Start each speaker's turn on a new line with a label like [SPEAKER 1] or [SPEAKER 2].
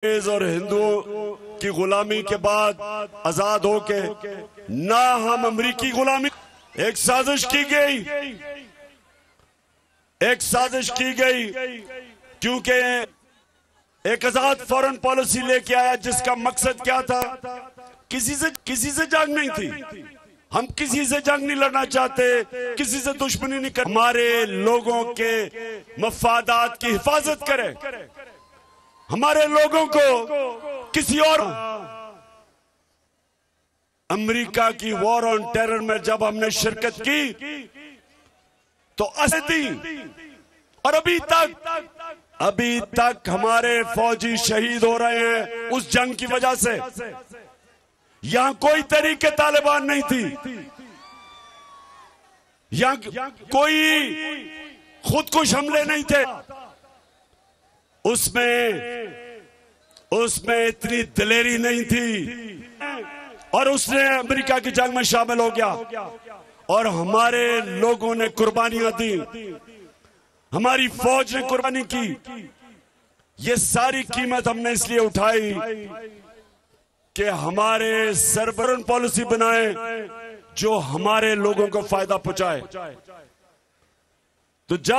[SPEAKER 1] और हिंदुओं की गुलामी के बाद आजाद होके ना हम अमरीकी गुलामी। एक साजिश की गई क्योंकि एक आजाद फॉरेन पॉलिसी लेके आया जिसका मकसद क्या था, किसी से जंग नहीं थी। हम किसी से जंग नहीं लड़ना चाहते, किसी से दुश्मनी नहीं कर, हमारे लोगों के मफादात की हिफाजत करें, हमारे लोगों को किसी और। अमेरिका की वॉर ऑन टेरर में जब हमने शिरकत की तो असदी, और अभी तक हमारे फौजी शहीद हो रहे हैं उस जंग की वजह से। यहां कोई तरीके तालिबान नहीं थी, यहां कोई खुदकुश हमले नहीं थे। उसमें इतनी दिलेरी नहीं थी और उसने अमेरिका की जंग में शामिल हो गया और हमारे लोगों ने कुर्बानियां दी, हमारी फौज ने कुर्बानी की। ये सारी कीमत हमने इसलिए उठाई कि हमारे सरबराह पॉलिसी बनाए जो हमारे लोगों को फायदा पहुंचाए। तो जब